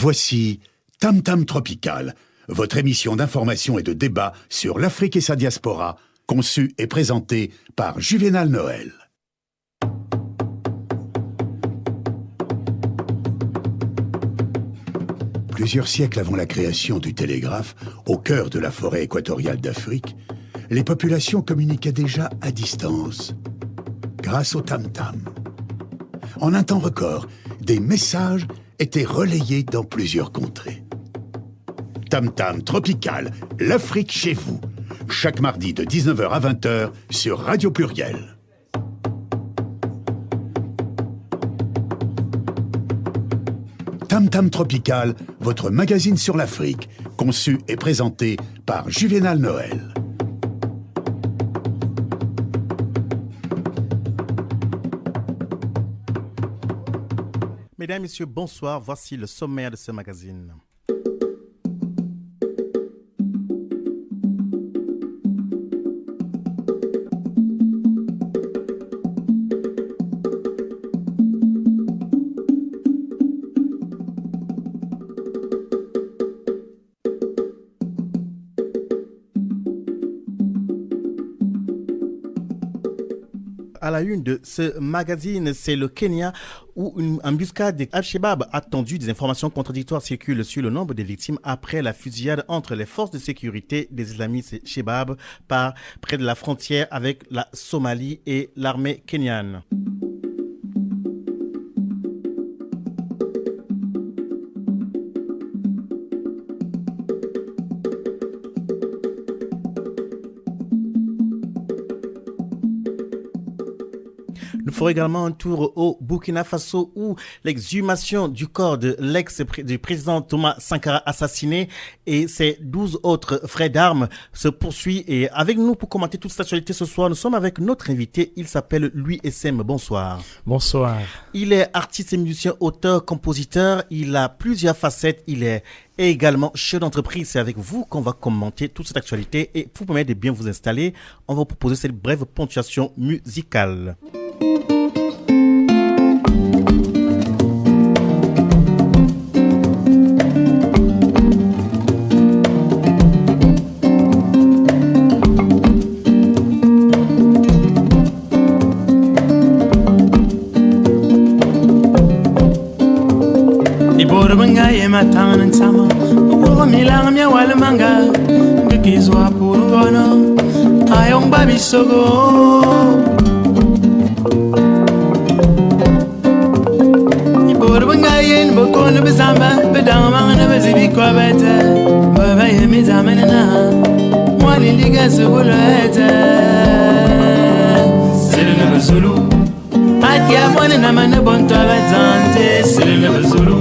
Voici Tam Tam Tropical, votre émission d'information et de débat sur l'Afrique et sa diaspora, conçue et présentée par Juvénal Noël. Plusieurs siècles avant la création du télégraphe, au cœur de la forêt équatoriale d'Afrique, les populations communiquaient déjà à distance, grâce au tam-tam. En un temps record, des messages étaient relayés dans plusieurs contrées. Tam-tam Tropical, l'Afrique chez vous, chaque mardi de 19h à 20h sur Radio Pluriel. Tam Tam Tropical, votre magazine sur l'Afrique, conçu et présenté par Juvénal Noël. Mesdames, Messieurs, bonsoir. Voici le sommaire de ce magazine. À la une de ce magazine, c'est le Kenya où une embuscade d'Al-Shabaab a tendu. Des informations contradictoires circulent sur le nombre de victimes après la fusillade entre les forces de sécurité des islamistes Shabaab près de la frontière avec la Somalie et l'armée kenyane. Nous ferons également un tour au Burkina Faso où l'exhumation du corps de du président Thomas Sankara assassiné et ses 12 autres frères d'armes se poursuit. Et avec nous pour commenter toute cette actualité ce soir, nous sommes avec notre invité. Il s'appelle Louis SM. Bonsoir. Bonsoir. Il est artiste et musicien, auteur, compositeur. Il a plusieurs facettes. Il est également chef d'entreprise. C'est avec vous qu'on va commenter toute cette actualité. Et pour vous permettre de bien vous installer, on va vous proposer cette brève ponctuation musicale. Matang sama wo milang mya wal manga ngikizwa purugono ayong babi sogo ibor bangayen bokon bezamba bedang mangana bezibi kwa bete baba yemi zamanana mwali liga zubulete selena bezulu atia mwana na mana bonto abazante selena bezulu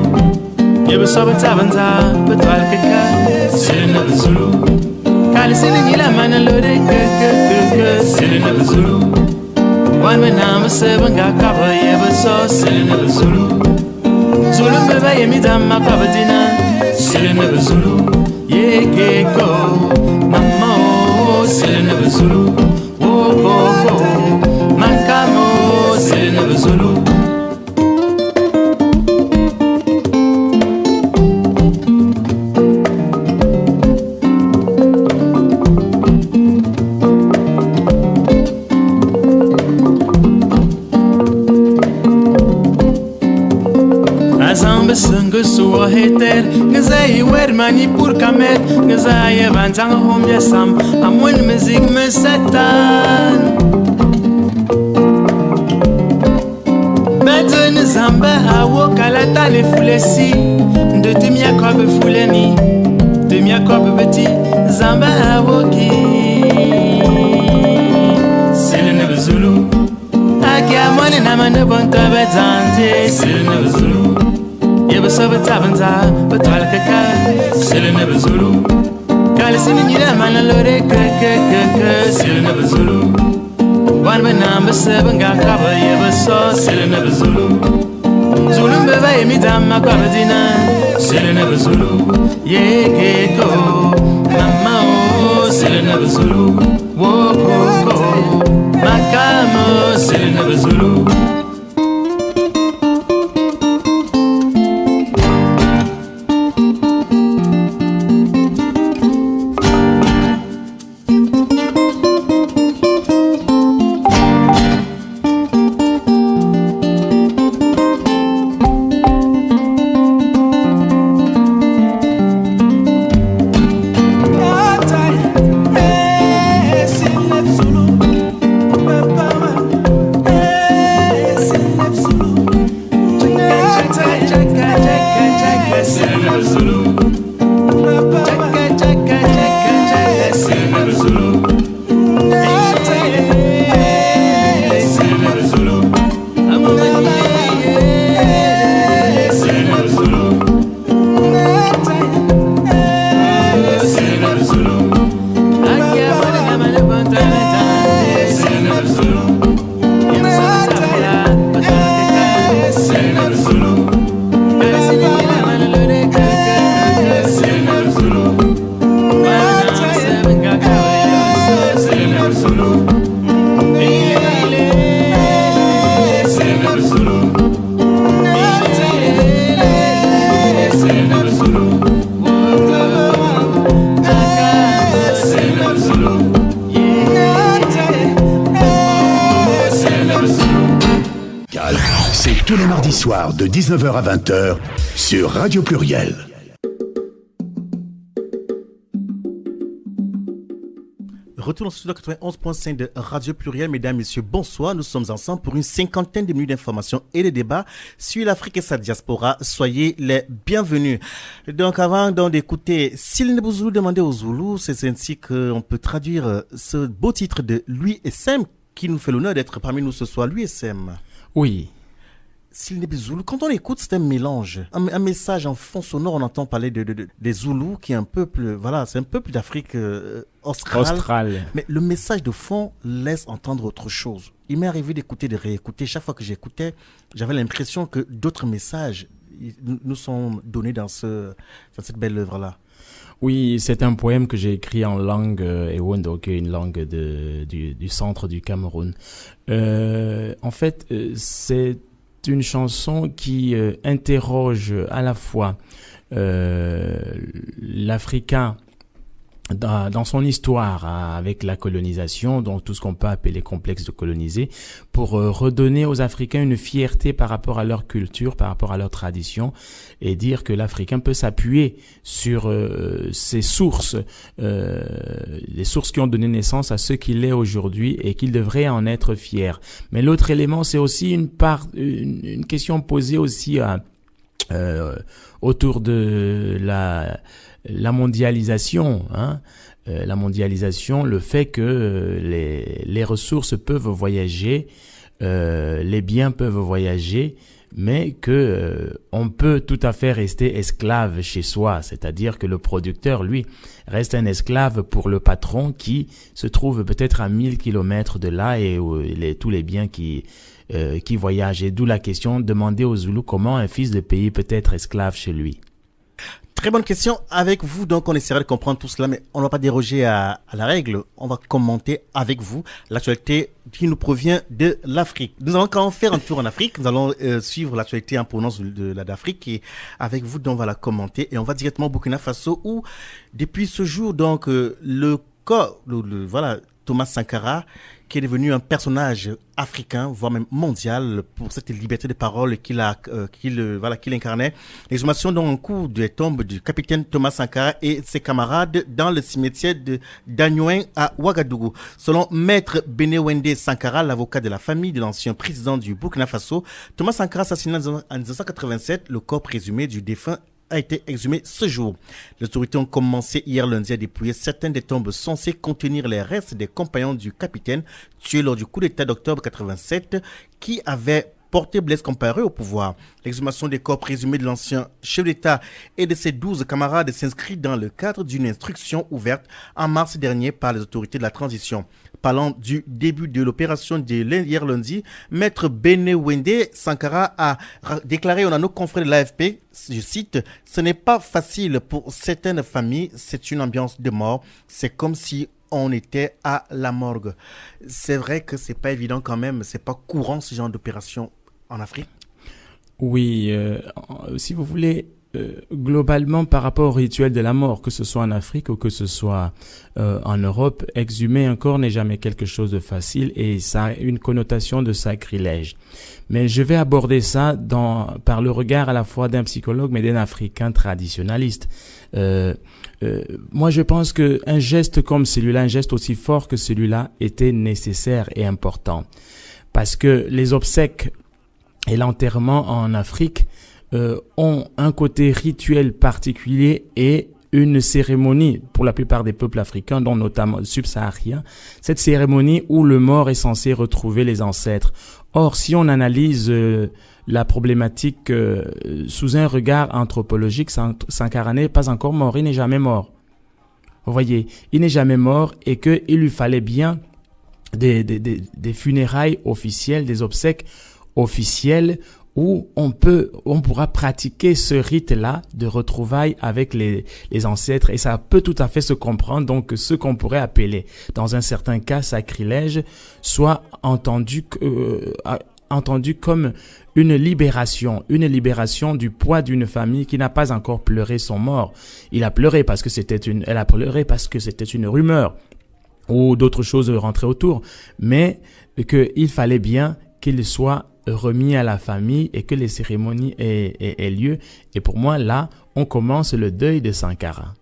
Yebo sabatabanza betwal keka Selena Zulu Kali siningila mana lode ke Selena Zulu Wan menama sebanga kaba yebo so Selena Zulu Zulu mbeba yemi dama kabadina Selena Zulu Ye keko Mamo Selena Zulu Wo koko Makamo Selena Zulu Heter ngazai wer mani pur kamet ngazai banzang hom yasam amul music mesatan Betten zamba awo kala tale fulesi de temia kobe fuleni temia kobe beti zamba awo ki Selena Zulu akia mone na mane bonta bezante Selena Zulu Yebo sabatabanza betwal keka Selena Zulu Kali siningila mana lore ke Selena Zulu Wan benamba sebanga kaba yebo so Selena Zulu Zulu mbeba yemi dama kabadina Selena Zulu Ye keko Mama o Selena Zulu Wo koko Makamo Selena Zulu Senegal Zulu. Chaka chaka chaka Senegal Zulu. Senegal Zulu. Senegal Zulu. Senegal Zulu. Senegal Zulu. Senegal Zulu. C'est tous les mardis soirs de 19h à 20h sur Radio Pluriel. Retour dans ce studio 91.5 de Radio Pluriel. Mesdames, Messieurs, bonsoir. Nous sommes ensemble pour une cinquantaine de minutes d'informations et de débats sur l'Afrique et sa diaspora. Soyez les bienvenus. Donc, avant d'écouter Silne Bouzou demander aux Zoulous, c'est ainsi qu'on peut traduire ce beau titre de Louis SM qui nous fait l'honneur d'être parmi nous ce soir. Louis SM. Oui. Silne Zoulou, quand on écoute, c'est un mélange. Un message en fond sonore, on entend parler des Zoulous, qui est un peuple, voilà, c'est un peuple d'Afrique australe. Mais le message de fond laisse entendre autre chose. Il m'est arrivé d'écouter, de réécouter. Chaque fois que j'écoutais, j'avais l'impression que d'autres messages nous sont donnés dans cette belle œuvre-là. Oui, c'est un poème que j'ai écrit en langue Ewondo, qui est une langue du centre du Cameroun. En fait, c'est une chanson qui interroge à la fois l'Africain dans son histoire avec la colonisation, donc tout ce qu'on peut appeler complexe de coloniser, pour redonner aux Africains une fierté par rapport à leur culture, par rapport à leur tradition, et dire que l'Africain peut s'appuyer sur ses sources, les sources qui ont donné naissance à ce qu'il est aujourd'hui, et qu'il devrait en être fier. Mais l'autre élément, c'est aussi une question posée aussi autour de la mondialisation, la mondialisation, le fait que les ressources peuvent voyager, les biens peuvent voyager, mais que on peut tout à fait rester esclave chez soi, c'est-à-dire que le producteur, lui, reste un esclave pour le patron qui se trouve peut-être à 1000 kilomètres de là, et tous les biens qui voyagent. Et d'où la question, demander aux Zoulous comment un fils de pays peut être esclave chez lui. Très bonne question. Avec vous, donc, on essaiera de comprendre tout cela, mais on ne va pas déroger à la règle. On va commenter avec vous l'actualité qui nous provient de l'Afrique. Nous allons quand même faire un tour en Afrique. Nous allons suivre l'actualité en provenance de d'Afrique, et avec vous, donc, on va la commenter, et on va directement au Burkina Faso où, depuis ce jour, donc, voilà, Thomas Sankara, qui est devenu un personnage africain, voire même mondial, pour cette liberté de parole qu'il incarnait. L'exhumation donc en cours des tombes du capitaine Thomas Sankara et ses camarades dans le cimetière de Dagnoin à Ouagadougou. Selon Maître Benewende Sankara, l'avocat de la famille de l'ancien président du Burkina Faso, Thomas Sankara assassiné en 1987, le corps présumé du défunt a été exhumé ce jour. Les autorités ont commencé hier lundi à dépouiller certaines des tombes censées contenir les restes des compagnons du capitaine tué lors du coup d'État d'octobre 87 qui avait porté Blaise Compaoré au pouvoir. L'exhumation des corps présumés de l'ancien chef d'État et de ses 12 camarades s'inscrit dans le cadre d'une instruction ouverte en mars dernier par les autorités de la transition. Parlant du début de l'opération de hier lundi, Maître Benewende Sankara a déclaré à nos confrères de l'AFP, je cite, « Ce n'est pas facile pour certaines familles, c'est une ambiance de mort, c'est comme si on était à la morgue. » C'est vrai que c'est pas évident quand même, c'est pas courant ce genre d'opération en Afrique. Oui, si vous voulez, globalement par rapport au rituel de la mort, que ce soit en Afrique ou que ce soit en Europe, exhumer un corps n'est jamais quelque chose de facile et ça a une connotation de sacrilège. Mais je vais aborder ça par le regard à la fois d'un psychologue mais d'un Africain traditionnaliste. Moi, je pense que un geste comme celui-là, un geste aussi fort que celui-là, était nécessaire et important parce que les obsèques et l'enterrement en Afrique ont un côté rituel particulier et une cérémonie pour la plupart des peuples africains, dont notamment subsahariens, cette cérémonie où le mort est censé retrouver les ancêtres. Or, si on analyse la problématique sous un regard anthropologique, Sankara n'est pas encore mort, il n'est jamais mort. Vous voyez, il n'est jamais mort et qu'il lui fallait bien des funérailles officielles, des obsèques officielles où on pourra pratiquer ce rite-là de retrouvailles avec les ancêtres, et ça peut tout à fait se comprendre. Donc, ce qu'on pourrait appeler, dans un certain cas, sacrilège, soit entendu comme une libération du poids d'une famille qui n'a pas encore pleuré son mort. Elle a pleuré parce que c'était une rumeur ou d'autres choses rentraient autour, mais qu'il fallait bien qu'il soit remis à la famille et que les cérémonies aient lieu. Et pour moi, là, on commence le deuil de Sankara.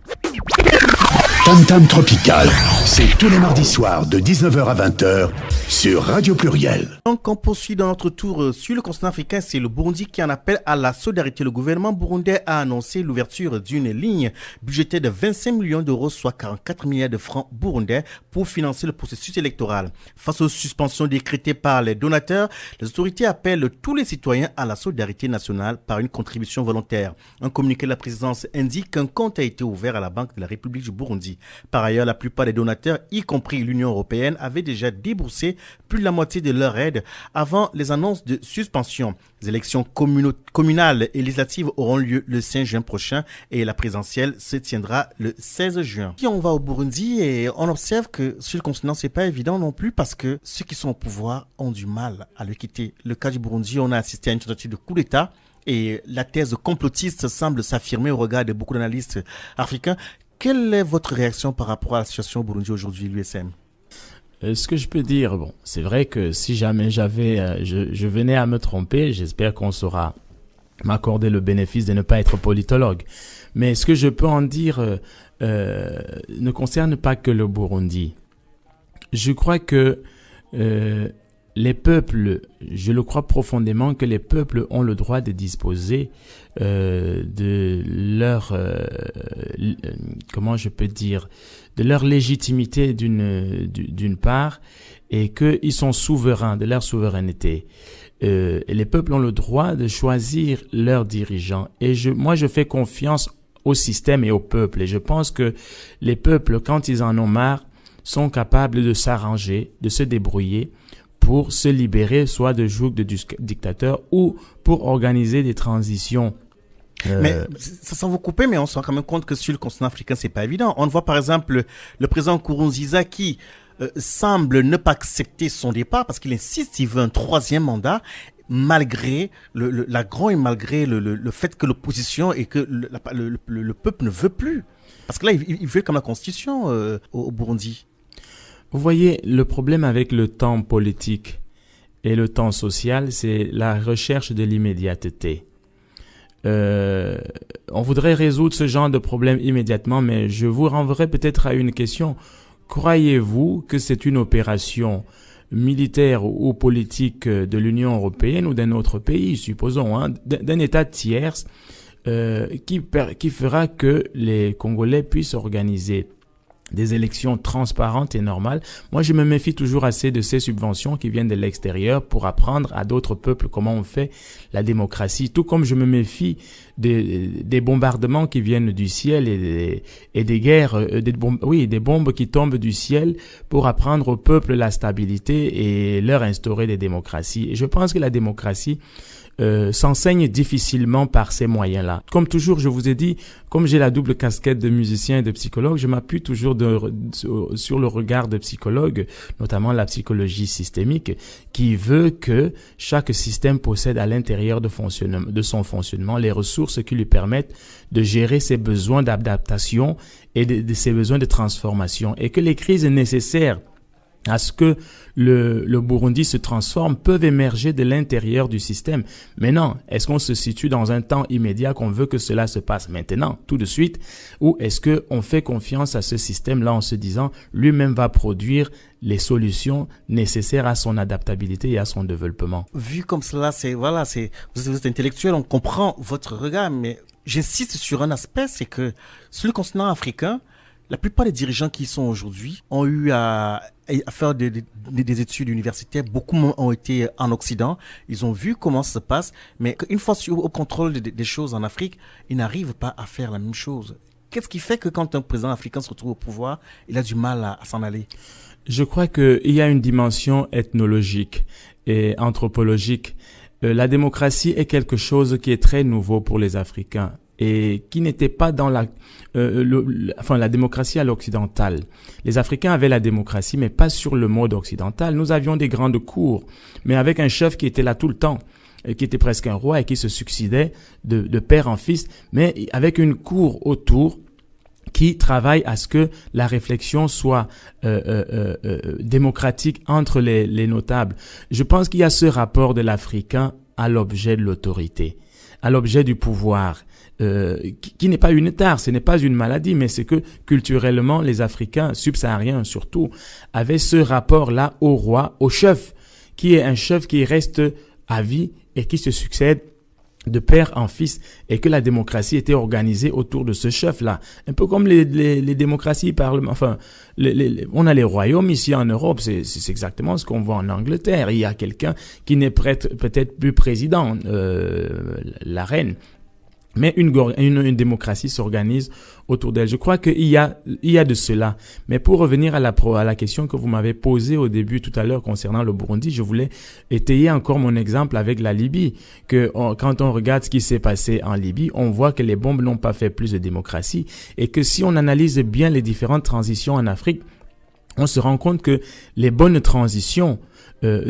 Tam Tam Tropical, c'est tous les mardis soirs de 19h à 20h sur Radio Pluriel. Donc on poursuit dans notre tour sur le continent africain, c'est le Burundi qui en appelle à la solidarité. Le gouvernement burundais a annoncé l'ouverture d'une ligne budgétaire de 25 millions d'euros, soit 44 milliards de francs burundais, pour financer le processus électoral. Face aux suspensions décrétées par les donateurs, les autorités appellent tous les citoyens à la solidarité nationale par une contribution volontaire. Un communiqué de la présidence indique qu'un compte a été ouvert à la Banque de la République du Burundi. Par ailleurs, la plupart des donateurs, y compris l'Union européenne, avaient déjà déboursé plus de la moitié de leur aide avant les annonces de suspension. Les élections communales et législatives auront lieu le 5 juin prochain et la présidentielle se tiendra le 16 juin. Puis on va au Burundi et on observe que sur le continent, c'est pas évident non plus parce que ceux qui sont au pouvoir ont du mal à le quitter. Le cas du Burundi, on a assisté à une tentative de coup d'État et la thèse complotiste semble s'affirmer au regard de beaucoup d'analystes africains. Quelle est votre réaction par rapport à la situation au Burundi aujourd'hui, l'USM? Ce que je peux dire, bon, c'est vrai que si jamais je venais à me tromper, j'espère qu'on saura m'accorder le bénéfice de ne pas être politologue. Mais ce que je peux en dire ne concerne pas que le Burundi. Je crois que les peuples, je le crois profondément que les peuples ont le droit de disposer de leur, comment je peux dire, de leur légitimité d'une part, et qu'ils sont souverains de leur souveraineté. Et les peuples ont le droit de choisir leurs dirigeants. Et moi, je fais confiance au système et au peuple. Et je pense que les peuples, quand ils en ont marre, sont capables de s'arranger, de se débrouiller pour se libérer soit de joug de dictateurs ou pour organiser des transitions. Mais ça sans vous couper, mais on se rend quand même compte que sur le continent africain, c'est pas évident. On voit par exemple le président Nkurunziza qui semble ne pas accepter son départ parce qu'il insiste, il veut un troisième mandat malgré l'agron et malgré le fait que l'opposition et que le peuple ne veut plus. Parce que là, il veut comme la constitution au Burundi. Vous voyez, le problème avec le temps politique et le temps social, c'est la recherche de l'immédiateté. On voudrait résoudre ce genre de problème immédiatement, mais je vous renverrai peut-être à une question. Croyez-vous que c'est une opération militaire ou politique de l'Union européenne ou d'un autre pays, supposons, d'un État tierce, qui fera que les Congolais puissent organiser des élections transparentes et normales? Moi, je me méfie toujours assez de ces subventions qui viennent de l'extérieur pour apprendre à d'autres peuples comment on fait la démocratie, tout comme je me méfie des bombardements qui viennent du ciel et des guerres, des bombes qui tombent du ciel pour apprendre au peuple la stabilité et leur instaurer des démocraties. Et je pense que la démocratie s'enseigne difficilement par ces moyens-là. Comme toujours, je vous ai dit, comme j'ai la double casquette de musicien et de psychologue, je m'appuie toujours sur le regard de psychologue, notamment la psychologie systémique, qui veut que chaque système possède à l'intérieur de son fonctionnement les ressources qui lui permettent de gérer ses besoins d'adaptation et de ses besoins de transformation, et que les crises nécessaires à ce que le Burundi se transforme peuvent émerger de l'intérieur du système. Mais non, est-ce qu'on se situe dans un temps immédiat qu'on veut que cela se passe maintenant, tout de suite, ou est-ce qu'on fait confiance à ce système-là en se disant lui-même va produire les solutions nécessaires à son adaptabilité et à son développement? Vu comme cela, vous êtes intellectuel, on comprend votre regard, mais j'insiste sur un aspect, c'est que sur le continent africain, la plupart des dirigeants qui y sont aujourd'hui ont eu à faire des études universitaires. Beaucoup ont été en Occident. Ils ont vu comment ça se passe. Mais une fois au contrôle des choses en Afrique, ils n'arrivent pas à faire la même chose. Qu'est-ce qui fait que quand un président africain se retrouve au pouvoir, il a du mal à s'en aller? Je crois qu'il y a une dimension ethnologique et anthropologique. La démocratie est quelque chose qui est très nouveau pour les Africains et qui n'était pas dans la démocratie à l'occidentale. Les Africains avaient la démocratie, mais pas sur le mode occidental. Nous avions des grandes cours, mais avec un chef qui était là tout le temps, qui était presque un roi et qui se succédait de père en fils, mais avec une cour autour qui travaille à ce que la réflexion soit démocratique entre les notables. Je pense qu'il y a ce rapport de l'Africain à l'objet de l'autorité, à l'objet du pouvoir, qui n'est pas une tare, ce n'est pas une maladie, mais c'est que culturellement, les Africains, subsahariens surtout, avaient ce rapport-là au roi, au chef, qui est un chef qui reste à vie et qui se succède de père en fils, et que la démocratie était organisée autour de ce chef-là. Un peu comme les démocraties on a les royaumes ici en Europe, c'est exactement ce qu'on voit en Angleterre. Il y a quelqu'un qui n'est peut-être plus président, la reine. Mais une démocratie s'organise autour d'elle. Je crois qu'il y a de cela. Mais pour revenir à la question que vous m'avez posée au début tout à l'heure concernant le Burundi, je voulais étayer encore mon exemple avec la Libye. Quand on regarde ce qui s'est passé en Libye, on voit que les bombes n'ont pas fait plus de démocratie et que si on analyse bien les différentes transitions en Afrique, on se rend compte que les bonnes transitions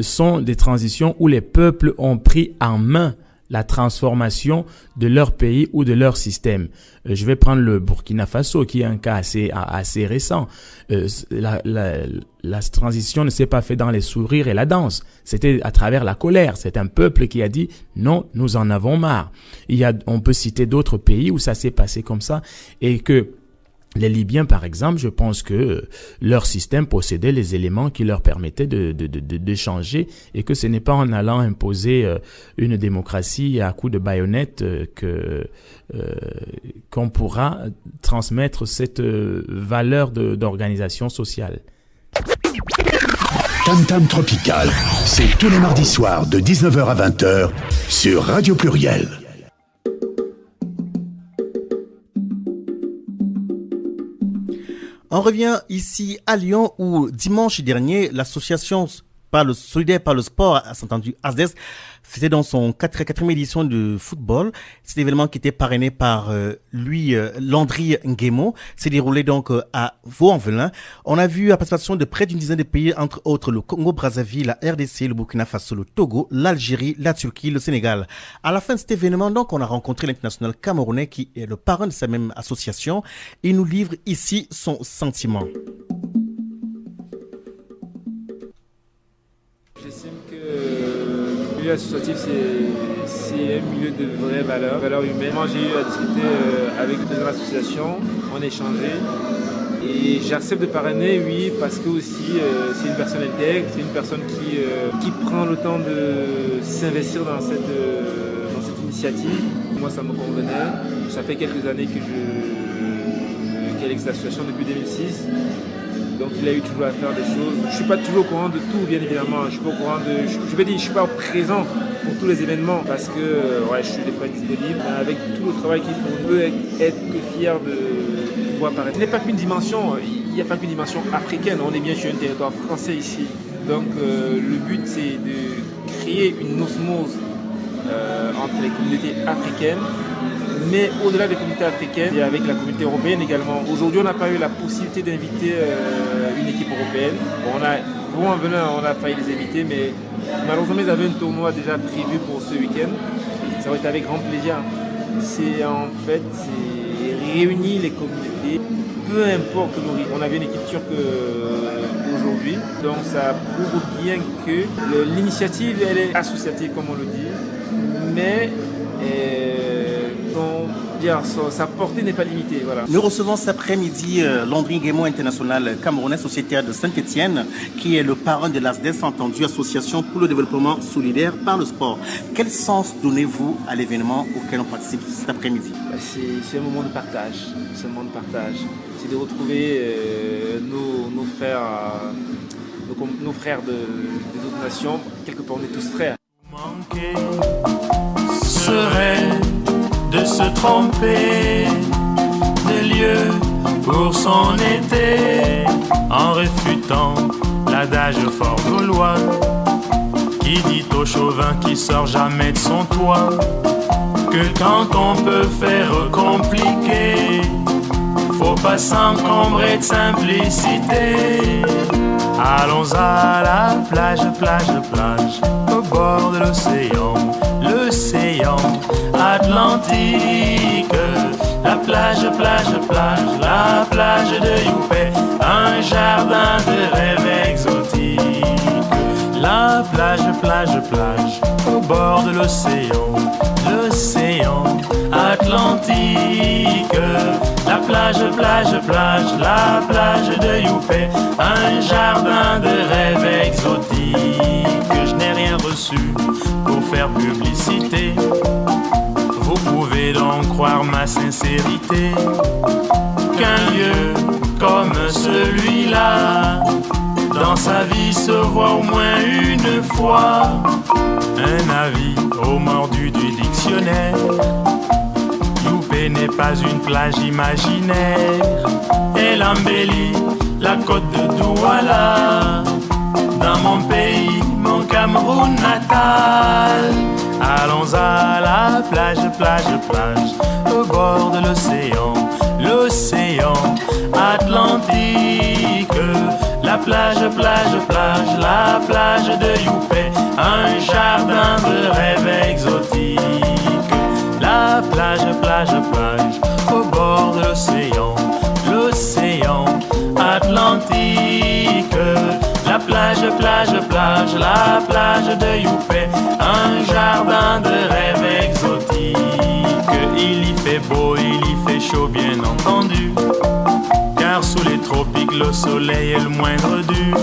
sont des transitions où les peuples ont pris en main la transformation de leur pays ou de leur système. Je vais prendre le Burkina Faso, qui est un cas assez récent. La transition ne s'est pas faite dans les sourires et la danse. C'était à travers la colère. C'est un peuple qui a dit non, nous en avons marre. On peut citer d'autres pays où ça s'est passé comme ça et que les Libyens, par exemple, je pense que leur système possédait les éléments qui leur permettaient de changer et que ce n'est pas en allant imposer une démocratie à coups de baïonnette qu'on pourra transmettre cette valeur d'organisation sociale. Tam Tam Tropical, c'est tous les mardis soirs de 19h à 20h sur Radio Pluriel. On revient ici à Lyon où dimanche dernier, l'association solidaire par le sport, s'entendu ASDES, c'était dans son quatrième édition de football. Cet événement qui était parrainé par Landry Nguemo s'est déroulé donc à Vaux-en-Velin. On a vu la participation de près d'une dizaine de pays, entre autres le Congo-Brazzaville, la RDC, le Burkina Faso, le Togo, l'Algérie, la Turquie, le Sénégal. À la fin de cet événement, donc, on a rencontré l'international camerounais qui est le parrain de sa même association. Il nous livre ici son sentiment. J'estime que le milieu associatif, c'est un milieu de vraies valeurs humaines. Moi, j'ai eu à discuter avec le président de l'association, on a échangé. Et j'accepte de parrainer, oui, parce que aussi c'est une personne intègre, c'est une personne qui prend le temps de s'investir dans cette initiative. Moi, ça me convenait. Ça fait quelques années qu'elle existe l'association depuis 2006. Donc il a eu toujours à faire des choses. Je ne suis pas toujours au courant de tout, bien évidemment. Je suis pas au courant je vais dire, je suis pas présent pour tous les événements parce que je suis des fois disponible. Avec tout le travail qu'ils font, on peut être que fier de pouvoir apparaître. Ce n'est pas qu'une dimension, il n'y a pas qu'une dimension africaine. On est bien sur un territoire français ici. Donc le but c'est de créer une osmose entre les communautés africaines. Mais au-delà des communautés africaines et avec la communauté européenne également. Aujourd'hui, on n'a pas eu la possibilité d'inviter une équipe européenne. On a failli les inviter, mais malheureusement, ils avaient un tournoi déjà prévu pour ce week-end. Ça va être avec grand plaisir. C'est réunir les communautés peu importe l'origine. On avait une équipe turque aujourd'hui, donc ça prouve bien que l'initiative, elle est associative, comme on le dit, mais sa portée n'est pas limitée. Voilà. Nous recevons cet après-midi Landry Nguemo, international camerounais, sociétaire de Saint-Étienne, qui est le parrain de l'ASDES, entendu Association pour le développement solidaire par le sport. Quel sens donnez-vous à l'événement auquel on participe cet après-midi? C'est un moment de partage. C'est un moment de partage. C'est de retrouver nos frères des autres nations. Quelque part, on est tous frères. Manquer serait de se tromper de lieu pour son été, en réfutant l'adage fort gaulois qui dit au chauvin qui sort jamais de son toit que quand on peut faire compliqué, faut pas s'encombrer de simplicité. Allons à la plage, plage, plage, au bord de l'océan Atlantique. La plage, plage, plage, la plage de Youpé, un jardin de rêve exotique. La plage, plage, plage, au bord de l'océan Atlantique. La plage, plage, plage, la plage de Youpé, un jardin de rêve exotique. Je n'ai rien reçu pour faire publicité. Vous pouvez donc croire ma sincérité, qu'un lieu comme celui-là, dans sa vie se voit au moins une fois. Un avis au mordu du dictionnaire, Youpé n'est pas une plage imaginaire. Elle embellit la côte de Douala, dans mon pays, mon Cameroun natal. Allons à la plage, plage, plage, au bord de l'océan Atlantique. La plage, plage, plage, la plage de Youpé, un jardin de rêve exotique. La plage, plage, plage, au bord de l'océan Atlantique. La plage, plage, plage, la plage de Youpé, un jardin de rêve exotique. Il y fait beau, il y fait chaud, bien entendu, car sous les tropiques le soleil est le moindre dû.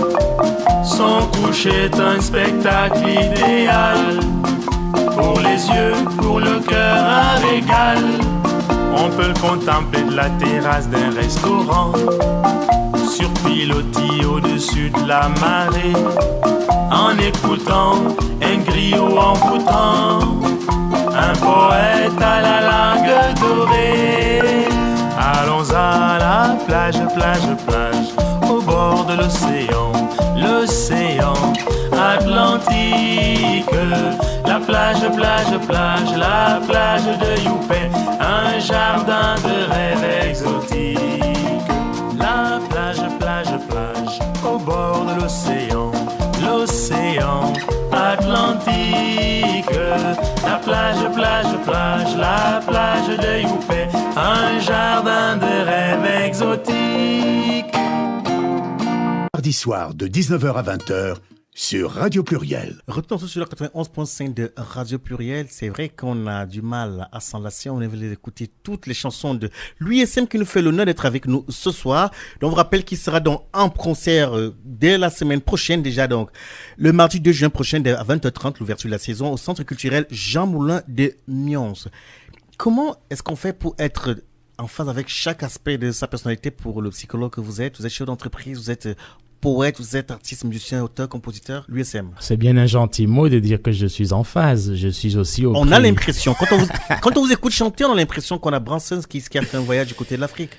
Son coucher est un spectacle idéal, pour les yeux, pour le cœur, un régal. On peut le contempler de la terrasse d'un restaurant, sur pilotis au-dessus de la marée, en écoutant un griot envoûtant, un poète à la langue dorée. Allons à la plage, plage, plage, au bord de l'océan Atlantique. La plage, plage, plage, la plage de Youpé, un jardin de rêve exotique. La plage, plage, plage, au bord de l'océan Atlantique. La plage, plage, plage, la plage de Youpé, un jardin de rêve exotique. Mardi soir de 19h à 20h sur Radio Pluriel. Retournons sur le 91.5 de Radio Pluriel. C'est vrai qu'on a du mal à s'enlacer. On aimerait écouter toutes les chansons de l'USM qui nous fait l'honneur d'être avec nous ce soir. Donc, on vous rappelle qu'il sera donc en concert dès la semaine prochaine déjà. Donc, le mardi 2 juin prochain à 20h30, l'ouverture de la saison au Centre culturel Jean Moulin de Nyons. Comment est-ce qu'on fait pour être en phase avec chaque aspect de sa personnalité pour le psychologue que vous êtes? Vous êtes chef d'entreprise, vous êtes poète, vous êtes artiste, musicien, auteur, compositeur, l'USM. C'est bien un gentil mot de dire que je suis en phase. Je suis aussi au On a l'impression, quand on vous écoute chanter, on a l'impression qu'on a Bransons qui a fait un voyage du côté de l'Afrique.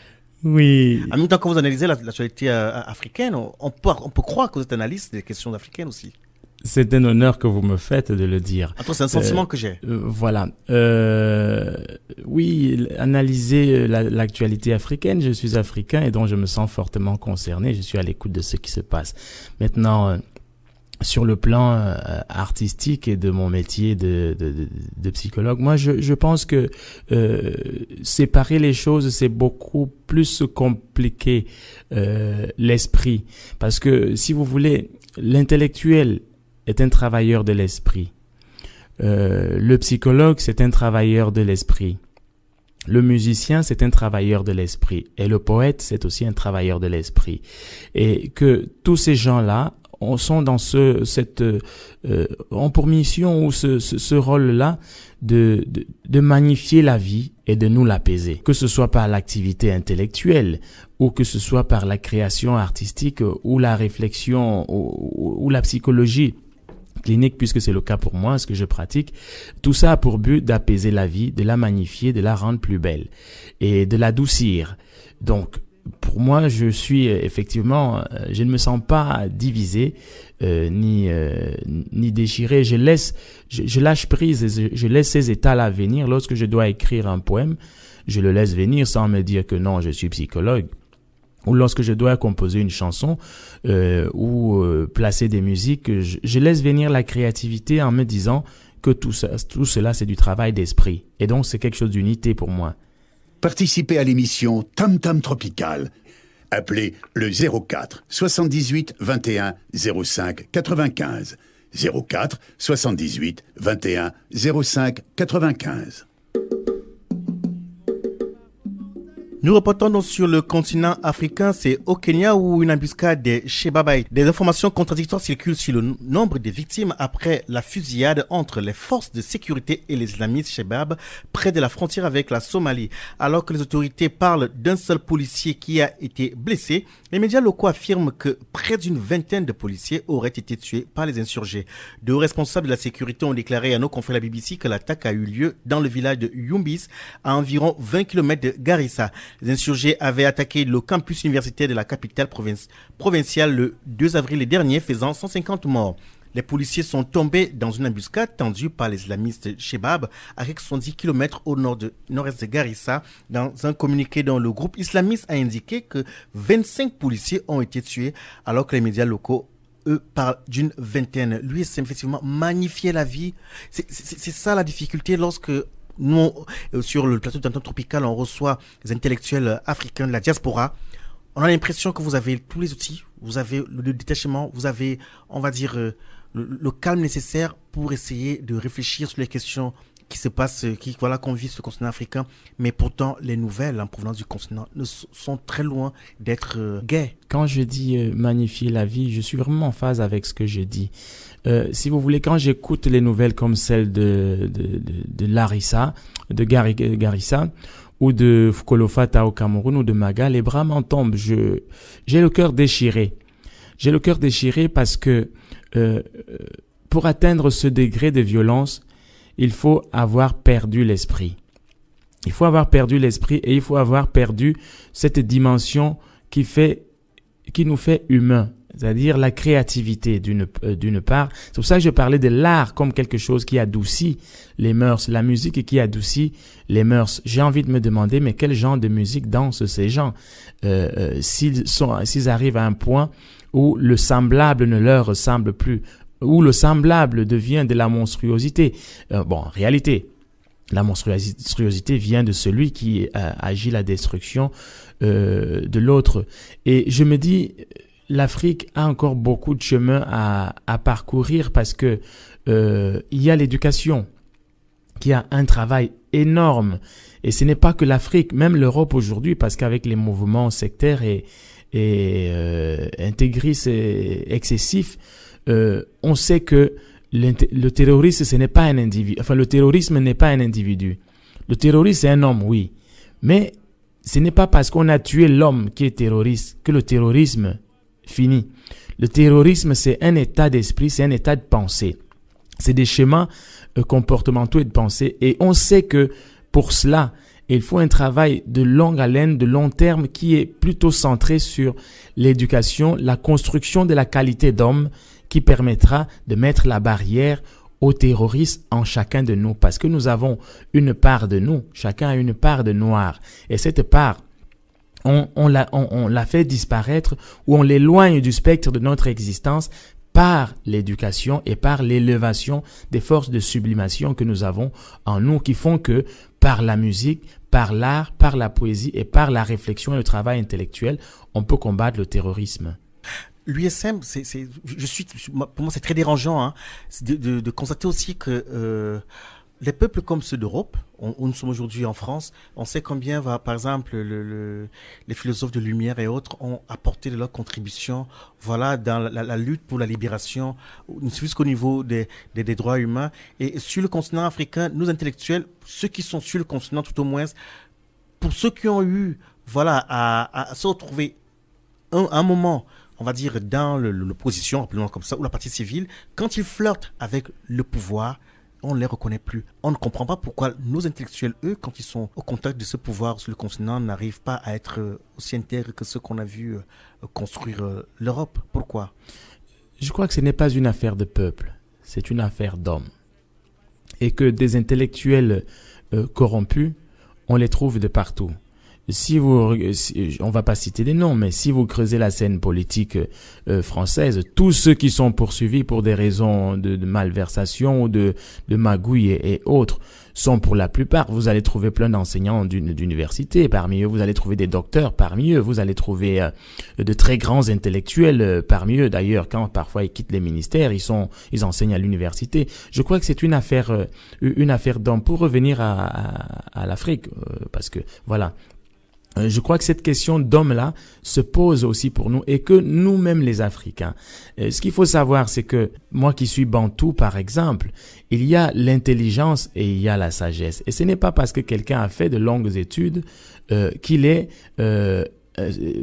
Oui. En même temps que vous analysez l'actualité africaine, on peut croire que vous êtes analyste des questions africaines aussi. C'est un honneur que vous me faites de le dire. Attends, c'est un sentiment que j'ai. Voilà. Oui, analyser l'actualité africaine, je suis africain et donc je me sens fortement concerné. Je suis à l'écoute de ce qui se passe. Maintenant, sur le plan artistique et de mon métier de psychologue, moi je pense que séparer les choses, c'est beaucoup plus compliqué l'esprit. Parce que si vous voulez, l'intellectuel est un travailleur de l'esprit. Le psychologue, c'est un travailleur de l'esprit. Le musicien, c'est un travailleur de l'esprit. Et le poète, c'est aussi un travailleur de l'esprit. Et que tous ces gens-là sont dans ont pour mission ou ce rôle-là de magnifier la vie et de nous l'apaiser. Que ce soit par l'activité intellectuelle ou que ce soit par la création artistique ou la réflexion ou la psychologie clinique, puisque c'est le cas pour moi, ce que je pratique, tout ça a pour but d'apaiser la vie, de la magnifier, de la rendre plus belle et de l'adoucir. Donc, pour moi, je suis effectivement, je ne me sens pas divisé ni déchiré. Je lâche prise et je laisse ces états-là venir. Lorsque je dois écrire un poème, je le laisse venir sans me dire que non, je suis psychologue. Ou lorsque je dois composer une chanson ou placer des musiques, je laisse venir la créativité en me disant que tout cela, c'est du travail d'esprit. Et donc, c'est quelque chose d'unité pour moi. Participez à l'émission Tam Tam Tropical. Appelez le 04 78 21 05 95. 04 78 21 05 95. Nous reportons donc sur le continent africain, c'est au Kenya où une embuscade des Shebabites. Des informations contradictoires circulent sur le nombre de victimes après la fusillade entre les forces de sécurité et les islamistes Shebab près de la frontière avec la Somalie. Alors que les autorités parlent d'un seul policier qui a été blessé, les médias locaux affirment que près d'une vingtaine de policiers auraient été tués par les insurgés. Deux responsables de la sécurité ont déclaré à nos confrères de la BBC que l'attaque a eu lieu dans le village de Yumbis, à environ 20 km de Garissa. Les insurgés avaient attaqué le campus universitaire de la capitale provinciale le 2 avril dernier, faisant 150 morts. Les policiers sont tombés dans une embuscade tendue par les islamistes Shebab à 70 km au nord-est de Garissa. Dans un communiqué dont le groupe islamiste a indiqué que 25 policiers ont été tués, alors que les médias locaux, eux, parlent d'une vingtaine. Lui, c'est effectivement magnifier la vie. C'est ça la difficulté lorsque nous, sur le plateau d'Antenne Tropical, on reçoit les intellectuels africains de la diaspora. On a l'impression que vous avez tous les outils, vous avez le détachement, vous avez, on va dire, le calme nécessaire pour essayer de réfléchir sur les questions qui se passent, qu'on vit sur le continent africain. Mais pourtant, les nouvelles en provenance du continent sont très loin d'être gaies. Quand je dis magnifier la vie, je suis vraiment en phase avec ce que je dis. Si vous voulez, quand j'écoute les nouvelles comme celle de Larissa, de Garissa, ou de Fkolofata au Cameroun, ou de Maga, les bras m'en tombent. J'ai le cœur déchiré. J'ai le cœur déchiré parce que pour atteindre ce degré de violence, il faut avoir perdu l'esprit. Il faut avoir perdu l'esprit et il faut avoir perdu cette dimension qui nous fait humains. C'est-à-dire la créativité d'une part. C'est pour ça que je parlais de l'art comme quelque chose qui adoucit les mœurs, la musique qui adoucit les mœurs. J'ai envie de me demander, mais quel genre de musique dansent ces gens s'ils arrivent à un point où le semblable ne leur ressemble plus, où le semblable devient de la monstruosité. En réalité, la monstruosité vient de celui qui agit la destruction de l'autre. Et je me dis, l'Afrique a encore beaucoup de chemin à parcourir parce que il y a l'éducation qui a un travail énorme. Et ce n'est pas que l'Afrique, même l'Europe aujourd'hui, parce qu'avec les mouvements sectaires et intégristes excessifs, on sait que le terrorisme, ce n'est pas un individu. Enfin, le terrorisme n'est pas un individu. Le terroriste, c'est un homme, oui. Mais ce n'est pas parce qu'on a tué l'homme qui est terroriste que le terrorisme finit. Le terrorisme, c'est un état d'esprit, c'est un état de pensée. C'est des schémas comportementaux et de pensée. Et on sait que pour cela, il faut un travail de longue haleine, de long terme, qui est plutôt centré sur l'éducation, la construction de la qualité d'homme qui permettra de mettre la barrière aux terroristes en chacun de nous. Parce que nous avons une part de nous, chacun a une part de noir. Et cette part, on l'a fait disparaître ou on l'éloigne du spectre de notre existence par l'éducation et par l'élévation des forces de sublimation que nous avons en nous, qui font que par la musique, par l'art, par la poésie et par la réflexion et le travail intellectuel, on peut combattre le terrorisme. L'USM, pour moi, c'est très dérangeant, hein, de constater aussi que les peuples comme ceux d'Europe, où nous sommes aujourd'hui en France, on sait combien, par exemple, les philosophes de Lumière et autres ont apporté de leur contribution, voilà, dans la lutte pour la libération, jusqu'au niveau des droits humains. Et sur le continent africain, nos intellectuels, ceux qui sont sur le continent tout au moins, pour ceux qui ont eu, voilà, à se retrouver un moment, on va dire, dans l'opposition, appelons-le comme ça, ou la partie civile, quand ils flirtent avec le pouvoir, on ne les reconnaît plus. On ne comprend pas pourquoi nos intellectuels, eux, quand ils sont au contact de ce pouvoir sur le continent, n'arrivent pas à être aussi intègres que ceux qu'on a vu construire l'Europe. Pourquoi ? Je crois que ce n'est pas une affaire de peuple, c'est une affaire d'hommes. Et que des intellectuels corrompus, on les trouve de partout. On va pas citer des noms, mais si vous creusez la scène politique française, tous ceux qui sont poursuivis pour des raisons de malversation ou de magouille et autres sont pour la plupart, vous allez trouver plein d'enseignants d'université parmi eux, vous allez trouver des docteurs parmi eux, vous allez trouver de très grands intellectuels parmi eux. D'ailleurs, quand parfois ils quittent les ministères, ils enseignent à l'université. Je crois que c'est une affaire d'hommes. Pour revenir à l'Afrique, parce que voilà. Je crois que cette question d'homme-là se pose aussi pour nous et que nous-mêmes les Africains. Ce qu'il faut savoir, c'est que moi qui suis bantou, par exemple, il y a l'intelligence et il y a la sagesse. Et ce n'est pas parce que quelqu'un a fait de longues études qu'il est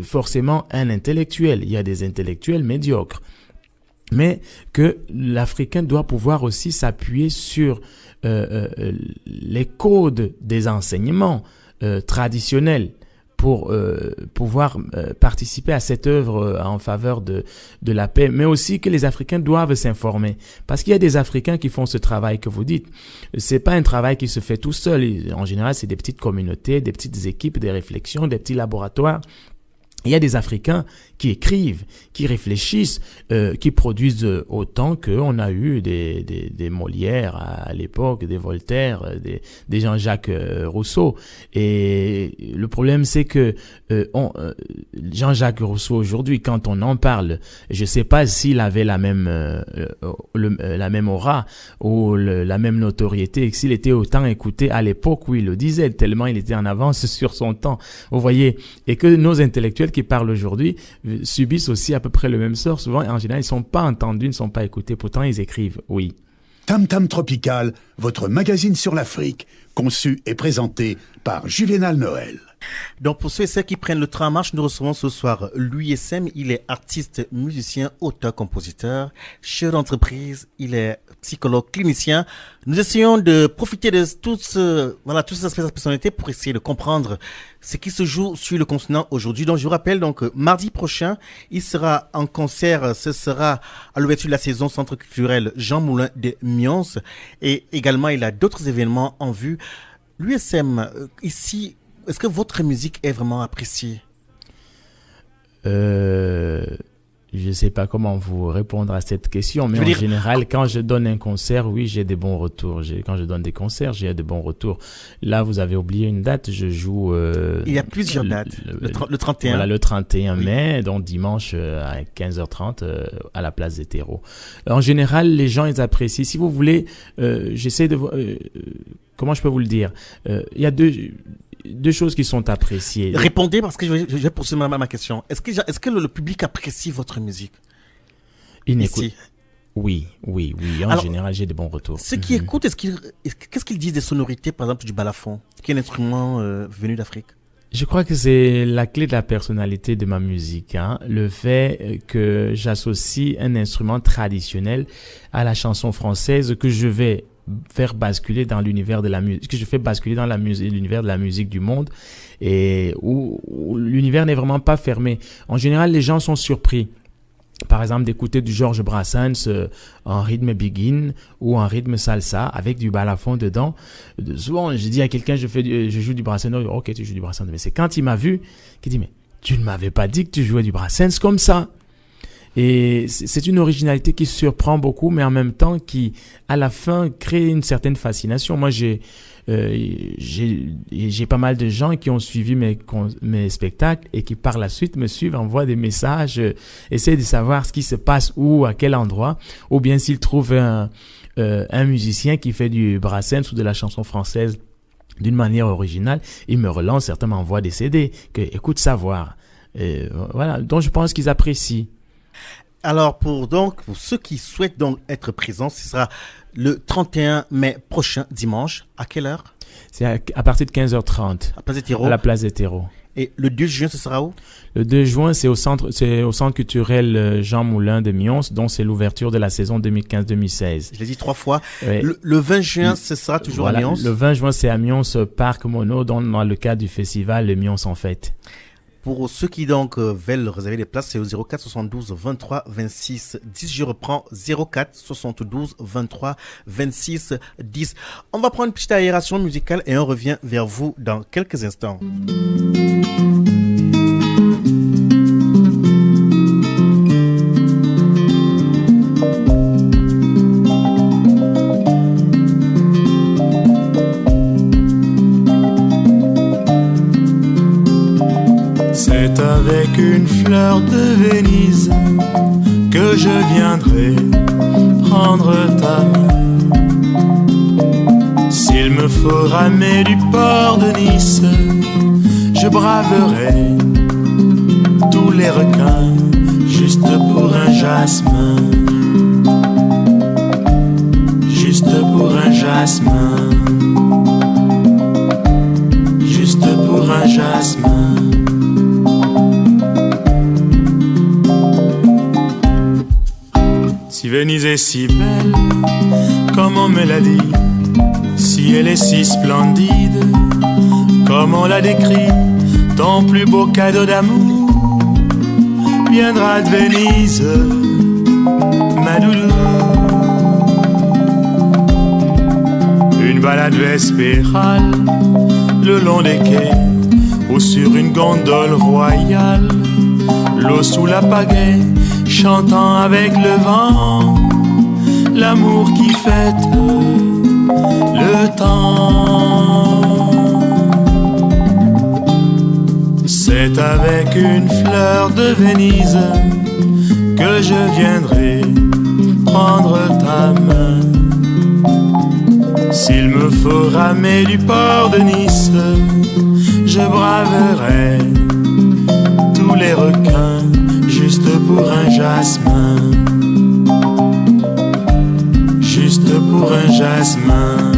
forcément un intellectuel. Il y a des intellectuels médiocres. Mais que l'Africain doit pouvoir aussi s'appuyer sur les codes des enseignements traditionnels pour pouvoir participer à cette œuvre en faveur de la paix, mais aussi que les Africains doivent s'informer. Parce qu'il y a des Africains qui font ce travail que vous dites. C'est pas un travail qui se fait tout seul. En général, c'est des petites communautés, des petites équipes, des réflexions, des petits laboratoires. Il y a des Africains qui écrivent, qui réfléchissent, qui produisent autant qu'on a eu des Molières à l'époque, des Voltaire, des Jean-Jacques Rousseau. Et le problème, c'est que Jean-Jacques Rousseau aujourd'hui, quand on en parle, je sais pas s'il avait la même aura ou la même notoriété, s'il était autant écouté à l'époque où il le disait, tellement il était en avance sur son temps. Vous voyez, et que nos intellectuels qui parlent aujourd'hui subissent aussi à peu près le même sort. Souvent, en général, ils ne sont pas entendus, ne sont pas écoutés. Pourtant, ils écrivent, oui. Tam Tam Tropical, votre magazine sur l'Afrique, conçu et présenté par Juvénal Noël. Donc pour ceux et celles qui prennent le train en marche, nous recevons ce soir l'USM. Il est artiste, musicien, auteur, compositeur, chef d'entreprise, il est psychologue, clinicien. Nous essayons de profiter de tous ces aspects de sa personnalité pour essayer de comprendre ce qui se joue sur le continent aujourd'hui. Donc je vous rappelle, mardi prochain, il sera en concert, ce sera à l'ouverture de la saison Centre culturel Jean Moulin de Mions, et également il a d'autres événements en vue. L'USM, ici, est-ce que votre musique est vraiment appréciée ? Je ne sais pas comment vous répondre à cette question, mais en général, quand je donne un concert, oui, j'ai des bons retours. Quand je donne des concerts, j'ai de bons retours. Là, vous avez oublié une date, je joue... Il y a plusieurs dates. Le 31. Voilà, le 31 mai, donc dimanche à 15h30 à la place des terreaux. En général, les gens, ils apprécient. Si vous voulez, j'essaie de... comment je peux vous le dire ? Il y a deux choses qui sont appréciées. Répondez parce que je vais poursuivre ma question. Est-ce que le public apprécie votre musique ? Ici. Oui. En général, j'ai de bons retours. Ceux qui écoutent, qu'est-ce qu'ils disent des sonorités, par exemple, du balafon, qui est un instrument venu d'Afrique ? Je crois que c'est la clé de la personnalité de ma musique, hein. Le fait que j'associe un instrument traditionnel à la chanson française que je vais faire basculer dans l'univers de la musique, que je fais basculer dans l'univers de la musique du monde, et où l'univers n'est vraiment pas fermé. En général, les gens sont surpris. Par exemple, d'écouter du Georges Brassens en rythme begin ou en rythme salsa avec du balafon dedans. Souvent, je dis à quelqu'un, je joue du Brassens. Ok, tu joues du Brassens. Mais c'est quand il m'a vu qu'il dit, mais tu ne m'avais pas dit que tu jouais du Brassens comme ça. Et c'est une originalité qui surprend beaucoup, mais en même temps qui, à la fin, crée une certaine fascination. Moi, j'ai pas mal de gens qui ont suivi mes spectacles et qui par la suite me suivent, envoient des messages, essaient de savoir ce qui se passe où, à quel endroit, ou bien s'ils trouvent un musicien qui fait du Brassens ou de la chanson française d'une manière originale, ils me relancent, certains m'envoient des CD, que écoute savoir. Voilà, donc je pense qu'ils apprécient. Alors pour ceux qui souhaitent donc être présents, ce sera le 31 mai prochain, dimanche. À quelle heure? C'est à partir de 15h30. À Place des Terreaux. À la Place des Terreaux. Et le 2 juin, ce sera où? Le 2 juin, c'est au centre culturel Jean Moulin de Mions, dont c'est l'ouverture de la saison 2015-2016. Je l'ai dit 3 fois. Ouais. Le 20 juin, ce sera toujours à Mions. Le 20 juin, c'est à Mions, Parc Mono, dans le cadre du festival Le Mions en Fête. Pour ceux qui donc veulent réserver les places, c'est au 04 72 23 26 10. Je reprends 04 72 23 26 10. On va prendre une petite aération musicale et on revient vers vous dans quelques instants. C'est avec une fleur de Venise que je viendrai prendre ta main. S'il me faut ramer du port de Nice, je braverai tous les requins juste pour un jasmin. Juste pour un jasmin. Juste pour un jasmin. Si Venise est si belle, comme on me l'a dit, si elle est si splendide, comme on l'a décrit, ton plus beau cadeau d'amour viendra de Venise, ma doudou. Une balade vespérale le long des quais ou sur une gondole royale, l'eau sous la pagaie, chantant avec le vent, l'amour qui fête le temps. C'est avec une fleur de Venise que je viendrai prendre ta main. S'il me faut ramer du port de Nice, je braverai tous les requins juste pour un jasmin. Juste pour un jasmin.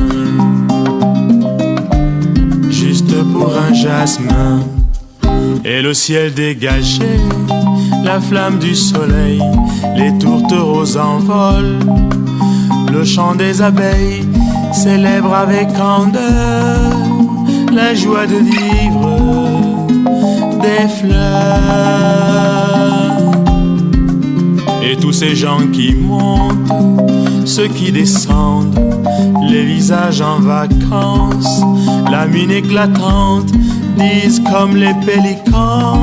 Juste pour un jasmin. Et le ciel dégagé, la flamme du soleil, les tourtereaux en vol, le chant des abeilles célèbre avec candeur la joie de vivre des fleurs. Et tous ces gens qui montent, ceux qui descendent, les visages en vacances, la mine éclatante, disent comme les pélicans,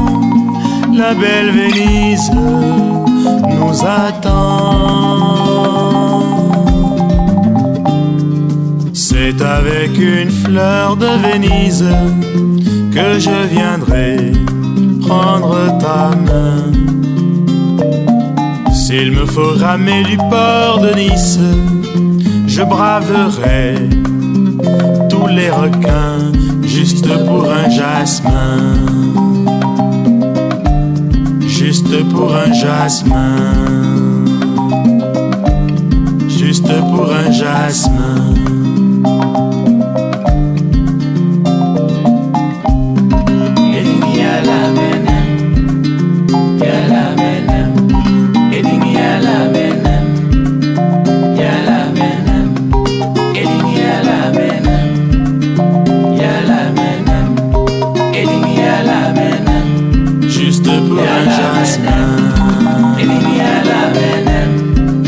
la belle Venise nous attend. C'est avec une fleur de Venise que je viendrai prendre ta main. S'il me faut ramer du port de Nice, je braverai tous les requins juste pour un jasmin. Juste pour un jasmin. Juste pour un jasmin.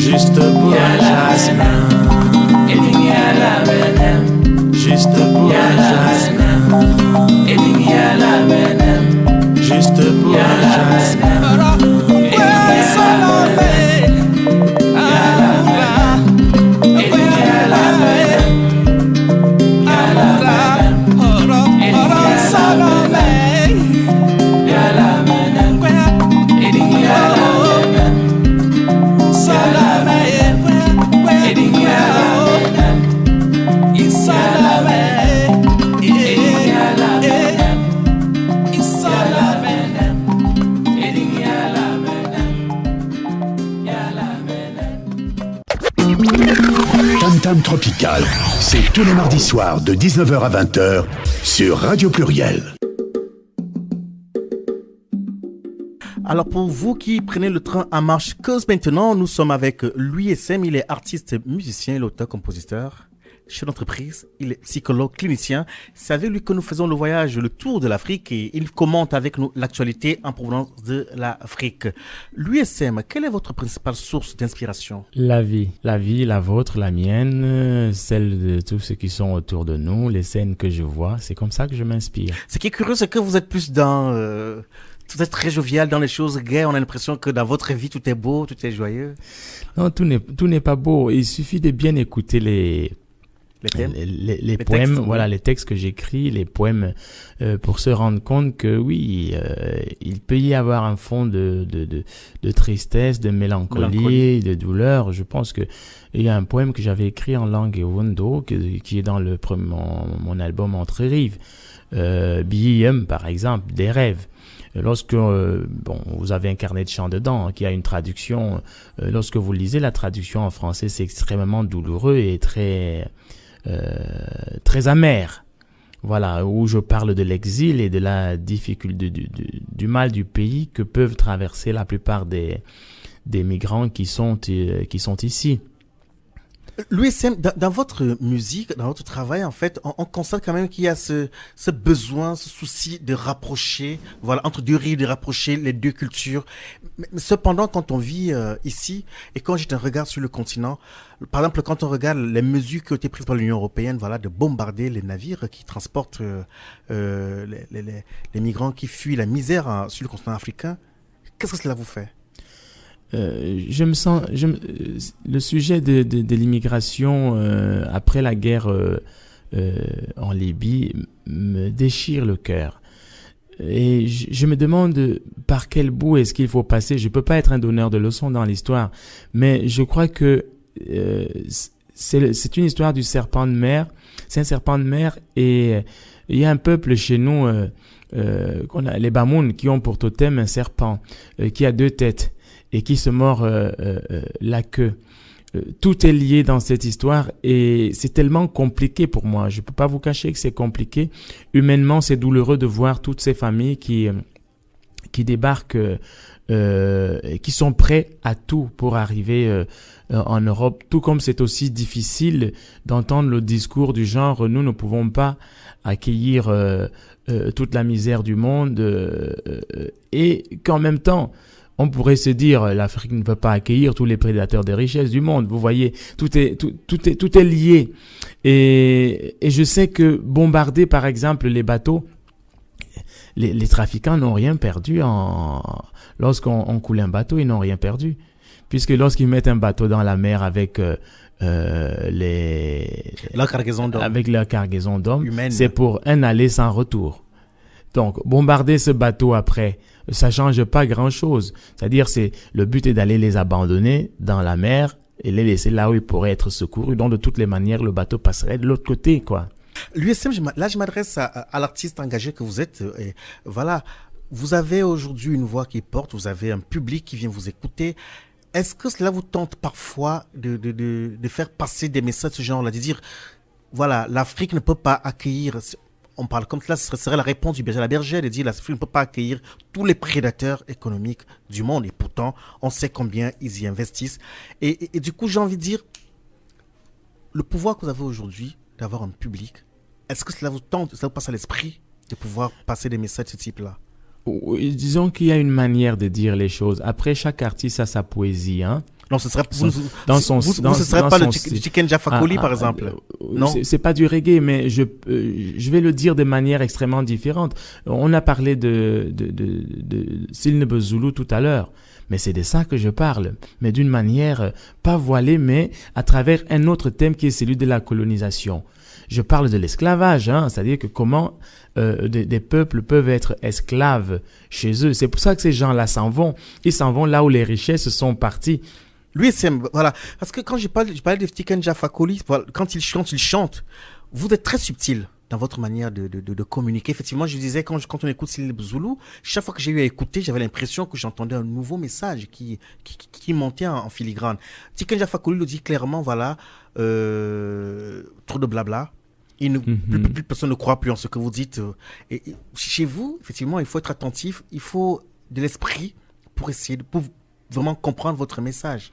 Juste pour un jasmin. Juste pour un jasmin. Juste pour un jasmin. Tam Tropical, c'est tous les mardis soirs de 19h à 20h sur Radio Pluriel. Alors pour vous qui prenez le train en marche cause maintenant, nous sommes avec Louis SM, il est artiste, musicien, auteur, compositeur, chef d'entreprise, il est psychologue, clinicien. C'est avec lui que nous faisons le voyage, le tour de l'Afrique et il commente avec nous l'actualité en provenance de l'Afrique. Louis SM, quelle est votre principale source d'inspiration? La vie, la vôtre, la mienne, celle de tous ceux qui sont autour de nous, les scènes que je vois, c'est comme ça que je m'inspire. Ce qui est curieux, c'est que vous êtes plus dans... Vous êtes très jovial dans les choses gaies. On a l'impression que dans votre vie, tout est beau, tout est joyeux. Non, tout n'est pas beau. Il suffit de bien écouter les thèmes, les poèmes, textes, voilà, les textes que j'écris, les poèmes, pour se rendre compte que oui, il peut y avoir un fond de tristesse, de mélancolie, de douleur. Je pense que il y a un poème que j'avais écrit en langue Ewondo, qui est dans mon album Entre Rives. Biyem, par exemple, des rêves. Lorsque vous avez un carnet de chant dedans qui a une traduction, lorsque vous lisez la traduction en français, c'est extrêmement douloureux et très amer. Voilà, où je parle de l'exil et de la difficulté du mal du pays que peuvent traverser la plupart des migrants qui sont ici. Louis SM, dans votre musique, dans votre travail, en fait, on constate quand même qu'il y a ce besoin, ce souci de rapprocher, voilà, entre deux rives, de rapprocher les deux cultures. Mais cependant, quand on vit ici, et quand j'ai un regard sur le continent, par exemple, quand on regarde les mesures qui ont été prises par l'Union européenne, voilà, de bombarder les navires qui transportent les migrants qui fuient la misère sur le continent africain, qu'est-ce que cela vous fait? Le sujet de l'immigration après la guerre en Libye me déchire le cœur. Et je me demande par quel bout est-ce qu'il faut passer. Je peux pas être un donneur de leçons dans l'histoire, mais je crois que c'est une histoire du serpent de mer. C'est un serpent de mer et il y a un peuple chez nous, les Bamoun, qui ont pour totem un serpent qui a deux têtes et qui se mord la queue. Tout est lié dans cette histoire et c'est tellement compliqué pour moi. Je peux pas vous cacher que c'est compliqué. Humainement, c'est douloureux de voir toutes ces familles qui débarquent, qui sont prêts à tout pour arriver en Europe. Tout comme c'est aussi difficile d'entendre le discours du genre nous ne pouvons pas accueillir toute la misère du monde et qu'en même temps on pourrait se dire l'Afrique ne peut pas accueillir tous les prédateurs des richesses du monde. Vous voyez, tout est lié. Et je sais que bombarder par exemple les bateaux, les trafiquants n'ont rien perdu lorsqu'on coule un bateau, ils n'ont rien perdu. Puisque lorsqu'ils mettent un bateau dans la mer avec leur cargaison d'hommes, c'est pour un aller sans retour. Donc, bombarder ce bateau après, ça change pas grand-chose. C'est-à-dire, le but est d'aller les abandonner dans la mer et les laisser là où ils pourraient être secourus. Donc, de toutes les manières, le bateau passerait de l'autre côté, quoi. L'USM, là, je m'adresse à l'artiste engagé que vous êtes. Et voilà, vous avez aujourd'hui une voix qui porte, vous avez un public qui vient vous écouter. Est-ce que cela vous tente parfois de faire passer des messages de ce genre-là, de dire, voilà, l'Afrique ne peut pas accueillir... On parle comme cela, ce serait la réponse du berger à la bergère, de dire l'Afrique ne peut pas accueillir tous les prédateurs économiques du monde. Et pourtant, on sait combien ils y investissent. Et du coup, j'ai envie de dire, le pouvoir que vous avez aujourd'hui d'avoir un public, est-ce que cela vous tente, ça vous passe à l'esprit de pouvoir passer des messages de ce type-là? Disons qu'il y a une manière de dire les choses. Après, chaque artiste a sa poésie, hein. Non, ce serait ce serait pas le Chicken Jafakoli, par exemple. Non, c'est pas du reggae, mais je vais le dire de manière extrêmement différente. On a parlé de Silnebe Zulu tout à l'heure, mais c'est de ça que je parle, mais d'une manière pas voilée, mais à travers un autre thème qui est celui de la colonisation. Je parle de l'esclavage, hein, c'est-à-dire que comment des peuples peuvent être esclaves chez eux. C'est pour ça que ces gens-là s'en vont. Ils s'en vont là où les richesses sont parties. Lui, c'est, voilà. Parce que quand je parlais de Chicken Jafakoli, voilà, quand il chante, vous êtes très subtil dans votre manière de communiquer. Effectivement, je disais, quand on écoute Céline Zoulou, chaque fois que j'ai eu à écouter, j'avais l'impression que j'entendais un nouveau message qui montait en filigrane. Tiken Jah Fakoly le dit clairement, voilà, trop de blabla. Plus personne ne croit plus en ce que vous dites. Et chez vous, effectivement, il faut être attentif, il faut de l'esprit pour vraiment comprendre votre message.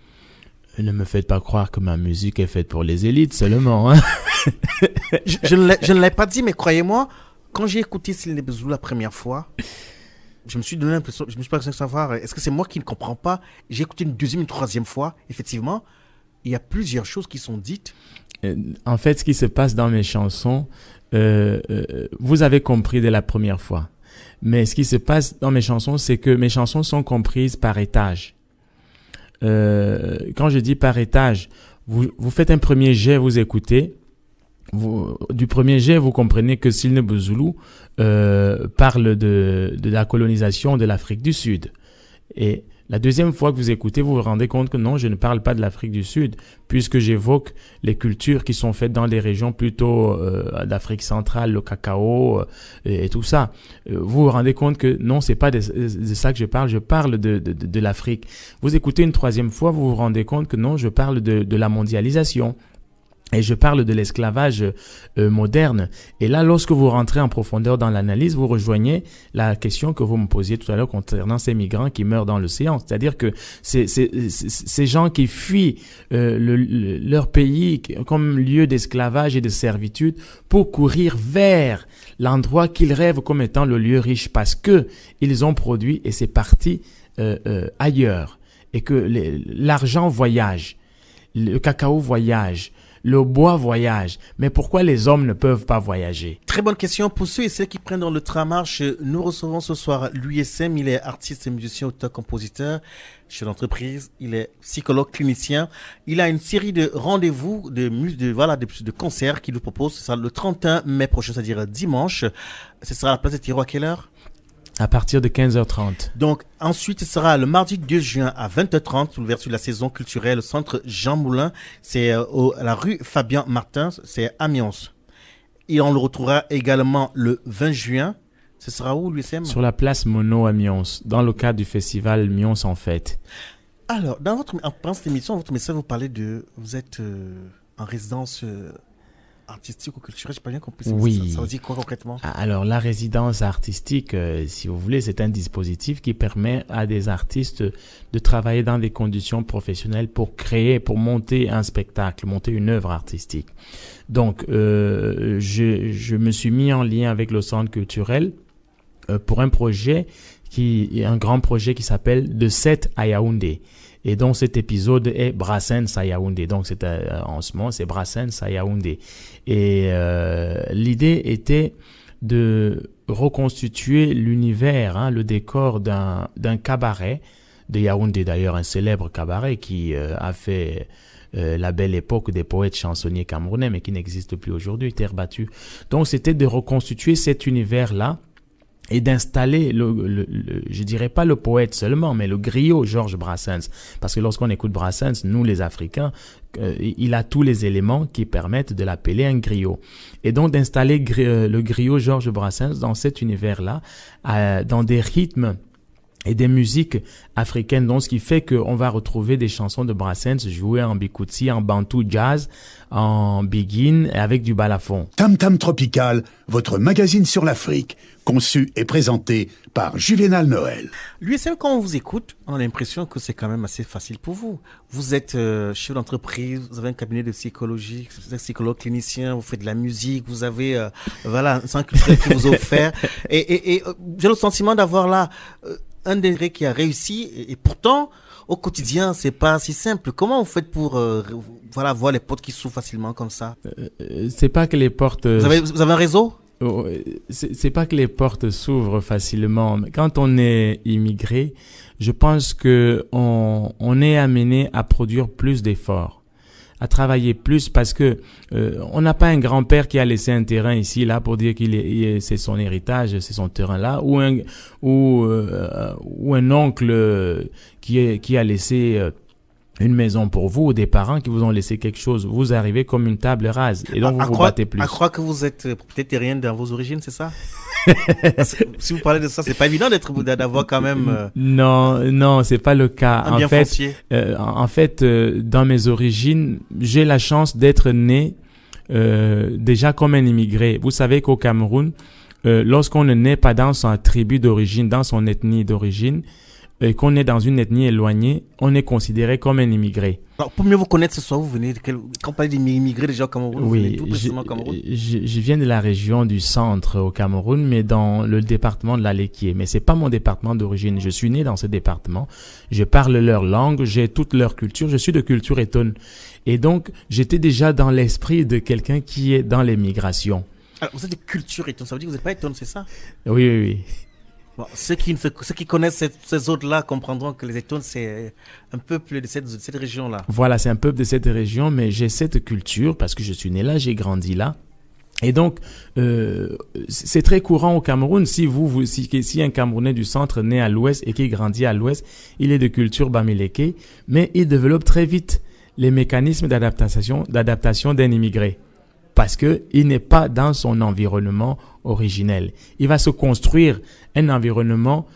Ne me faites pas croire que ma musique est faite pour les élites seulement. Hein. je ne l'ai pas dit, mais croyez-moi, quand j'ai écouté Céline Zoulou la première fois, je me suis donné l'impression, je me suis pas besoin de savoir, est-ce que c'est moi qui ne comprends pas? J'ai écouté une deuxième, une troisième fois. Effectivement, il y a plusieurs choses qui sont dites. En fait, ce qui se passe dans mes chansons, vous avez compris dès la première fois. Mais ce qui se passe dans mes chansons, c'est que mes chansons sont comprises par étage. Quand je dis par étage, vous faites un premier jet, vous écoutez. Du premier jet, vous comprenez que Céline Zoulou parle de la colonisation de l'Afrique du Sud. Et la deuxième fois que vous écoutez, vous vous rendez compte que non, je ne parle pas de l'Afrique du Sud, puisque j'évoque les cultures qui sont faites dans des régions plutôt d'Afrique centrale, le cacao et tout ça. Vous vous rendez compte que non, c'est pas de ça que je parle de l'Afrique. Vous écoutez une troisième fois, vous vous rendez compte que non, je parle de la mondialisation. Et je parle de l'esclavage moderne. Et là, lorsque vous rentrez en profondeur dans l'analyse, vous rejoignez la question que vous me posiez tout à l'heure concernant ces migrants qui meurent dans l'océan. C'est-à-dire que ces gens qui fuient leur pays comme lieu d'esclavage et de servitude pour courir vers l'endroit qu'ils rêvent comme étant le lieu riche parce que ils ont produit et c'est parti ailleurs. Et que l'argent voyage, le cacao voyage, le bois voyage, mais pourquoi les hommes ne peuvent pas voyager? Très bonne question. Pour ceux et celles qui prennent dans le train marche, nous recevons ce soir l'USM. Il est artiste, musicien, auteur, compositeur, chef d'entreprise. Il est psychologue, clinicien. Il a une série de rendez-vous, de concerts qu'il nous propose. Ce sera le 31 mai prochain, c'est-à-dire dimanche. Ce sera à la place des Tiroirs à quelle heure? À partir de 15h30. Donc, ensuite, ce sera le mardi 2 juin à 20h30, sous l'ouverture de la saison culturelle au centre Jean Moulin. C'est à la rue Fabien Martin, c'est à Amiens. Et on le retrouvera également le 20 juin. Ce sera où, l'USM? Sur la place Monod à Mions, dans le cadre du festival Mions en fête. Alors, pendant cette émission, votre message, vous êtes en résidence artistique ou culturelle, je n'ai pas bien compris. Oui. Ça veut dire quoi concrètement? Alors, la résidence artistique, si vous voulez, c'est un dispositif qui permet à des artistes de travailler dans des conditions professionnelles pour monter un spectacle, monter une œuvre artistique. Donc, je me suis mis en lien avec le centre culturel pour un grand projet qui s'appelle De Sète à Yaoundé. Et donc, cet épisode est Brassens à Yaoundé. Donc, en ce moment, c'est Brassens à Yaoundé. Et l'idée était de reconstituer l'univers, le décor d'un cabaret de Yaoundé, d'ailleurs, un célèbre cabaret qui a fait la belle époque des poètes chansonniers camerounais, mais qui n'existe plus aujourd'hui, terre battue. Donc, c'était de reconstituer cet univers-là et d'installer je dirais pas le poète seulement, mais le griot Georges Brassens. Parce que lorsqu'on écoute Brassens, nous les Africains, il a tous les éléments qui permettent de l'appeler un griot. Et donc d'installer le griot Georges Brassens dans cet univers-là, dans des rythmes et des musiques africaines, donc ce qui fait qu'on va retrouver des chansons de Brassens jouées en bikutsi, en bantou jazz, en biguine et avec du balafon. Tam Tam Tropical, votre magazine sur l'Afrique, conçu et présenté par Juvénal Noël. L'USM, quand on vous écoute, on a l'impression que c'est quand même assez facile pour vous. Vous êtes chef d'entreprise, vous avez un cabinet de psychologie, vous êtes psychologue clinicien, vous faites de la musique, vous avez un centre culturel qui vous a offert. Et j'ai le sentiment d'avoir là un des qui a réussi et pourtant au quotidien c'est pas si simple. Comment vous faites pour voir les portes qui s'ouvrent facilement comme ça? C'est pas que les portes vous avez un réseau? C'est pas que les portes s'ouvrent facilement. Quand on est immigré, je pense que on est amené à produire plus d'efforts, à travailler plus parce que on n'a pas un grand-père qui a laissé un terrain ici là pour dire c'est son héritage, c'est son terrain là, ou un oncle qui a laissé une maison pour vous ou des parents qui vous ont laissé quelque chose. Vous arrivez comme une table rase et donc vous vous battez plus. À croire que vous êtes peut-être terrien dans vos origines, c'est ça? Si vous parlez de ça, c'est pas évident d'avoir quand même Non, c'est pas le cas. un bien foncier. En fait, dans mes origines, j'ai la chance d'être né déjà comme un immigré. Vous savez qu'au Cameroun, lorsqu'on ne naît pas dans sa tribu d'origine, dans son ethnie d'origine, et qu'on est dans une ethnie éloignée, on est considéré comme un immigré. Alors, pour mieux vous connaître ce soir, vous venez de quand on parle d'immigrés déjà au Cameroun, vous venez tout précisément au Cameroun? Je viens de la région du centre au Cameroun, mais dans le département de l'Alequier. Mais c'est pas mon département d'origine. Je suis né dans ce département. Je parle leur langue, j'ai toute leur culture. Je suis de culture étonne. Et donc, j'étais déjà dans l'esprit de quelqu'un qui est dans les migrations. Alors, vous êtes de culture étonne, ça veut dire que vous n'êtes pas étonne, c'est ça? Oui. Bon, ceux qui connaissent ces autres-là comprendront que les Étones, c'est un peuple de cette région-là. Voilà, c'est un peuple de cette région, mais j'ai cette culture parce que je suis né là, j'ai grandi là. Et donc, c'est très courant au Cameroun. Si un Camerounais du centre naît à l'ouest et qui grandit à l'ouest, il est de culture bamileke, mais il développe très vite les mécanismes d'adaptation d'un immigré. Parce que il n'est pas dans son environnement originel. Il va se construire un environnement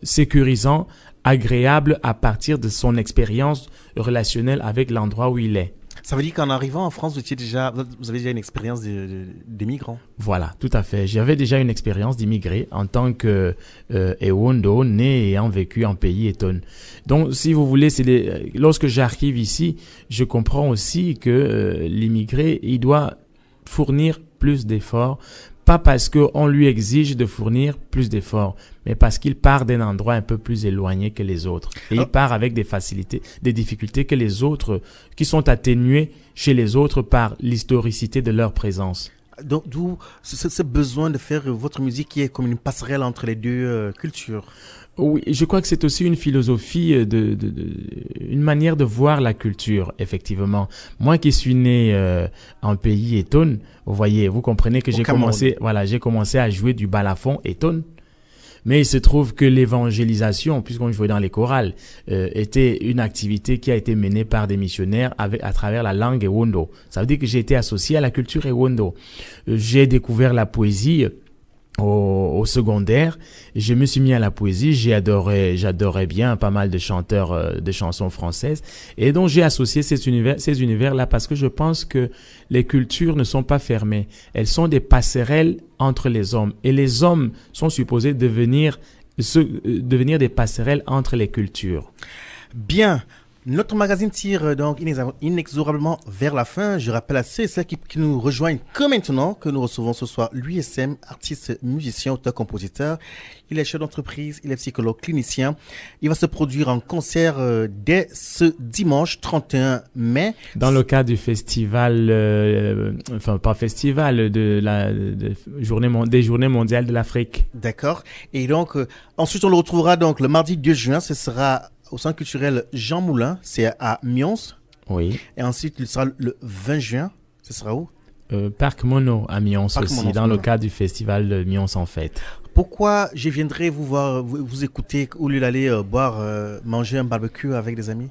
sécurisant, agréable à partir de son expérience relationnelle avec l'endroit où il est. Ça veut dire qu'en arrivant en France, vous avez déjà une expérience de migrant. Voilà, tout à fait. J'avais déjà une expérience d'immigré en tant que Ewondo, né et ayant vécu en pays étonne. Donc, si vous voulez, lorsque j'arrive ici, je comprends aussi que l'immigré, il doit fournir plus d'efforts, pas parce qu'on lui exige de fournir plus d'efforts, mais parce qu'il part d'un endroit un peu plus éloigné que les autres. Et il part avec des difficultés que les autres, qui sont atténuées chez les autres par l'historicité de leur présence. Donc, d'où ce besoin de faire votre musique qui est comme une passerelle entre les deux cultures. Oui, je crois que c'est aussi une philosophie, une manière de voir la culture, effectivement. Moi qui suis né en pays étonne, vous comprenez que j'ai commencé à jouer du balafon étonne. Mais il se trouve que l'évangélisation, puisqu'on jouait dans les chorales, était une activité qui a été menée par des missionnaires à travers la langue Ewondo. Ça veut dire que j'ai été associé à la culture Ewondo. J'ai découvert la poésie au secondaire, je me suis mis à la poésie, j'adorais bien pas mal de chanteurs de chansons françaises, et donc j'ai associé ces univers-là parce que je pense que les cultures ne sont pas fermées, elles sont des passerelles entre les hommes, et les hommes sont supposés devenir des passerelles entre les cultures. Bien. Notre magazine tire donc inexorablement vers la fin. Je rappelle à ceux et celles qui nous rejoignent que maintenant que nous recevons ce soir l'USM, artiste, musicien, auteur, compositeur. Il est chef d'entreprise, il est psychologue, clinicien. Il va se produire en concert dès ce dimanche 31 mai. Dans le cadre du festival, des Journées mondiales de l'Afrique. D'accord. Et donc, ensuite on le retrouvera donc le mardi 2 juin. Ce sera au centre culturel Jean Moulin, c'est à Mions. Oui. Et ensuite, il sera le 20 juin. Ce sera où? Parc Mono à Mions aussi, dans le cadre du festival de Mions en fête. Pourquoi je viendrai vous voir, vous écouter au lieu d'aller manger un barbecue avec des amis?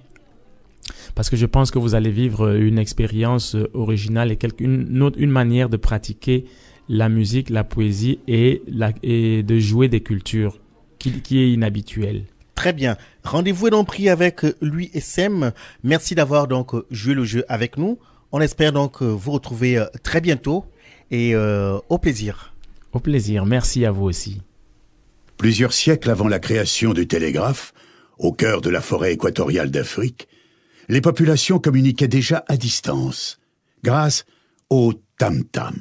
Parce que je pense que vous allez vivre une expérience originale et une manière de pratiquer la musique, la poésie et de jouer des cultures qui est inhabituelle. Très bien. Rendez-vous est donc pris avec l'USM. Merci d'avoir donc joué le jeu avec nous. On espère donc vous retrouver très bientôt et au plaisir. Au plaisir. Merci à vous aussi. Plusieurs siècles avant la création du télégraphe, au cœur de la forêt équatoriale d'Afrique, les populations communiquaient déjà à distance, grâce au tam-tam.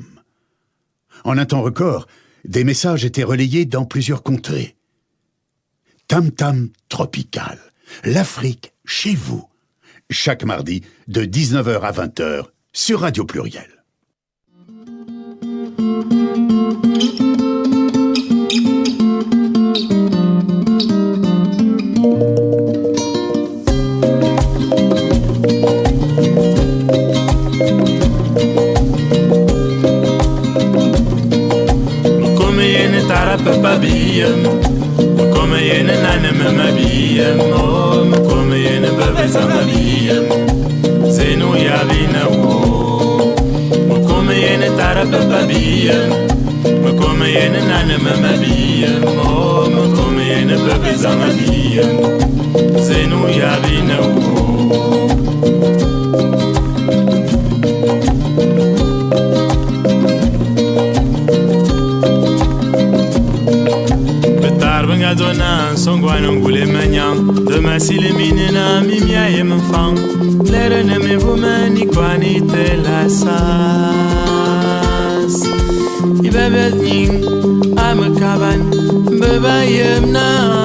En un temps record, des messages étaient relayés dans plusieurs contrées. Tam-tam tropical, l'Afrique chez vous. Chaque mardi, de 19h à 20h, sur Radio Pluriel. Come yen nane me mabiyem, oh, come yen bezanga biyem zenu ya bina wo mukome yene taraka babiyem mukome yene nana mama biyem oh mukome yene bezanga biyem zenu ya bina wo Dona songwana ngule manyang de masile minena mimia yemfang lere ne me vumani kwani telasas ibebet ning am kaban bebayem na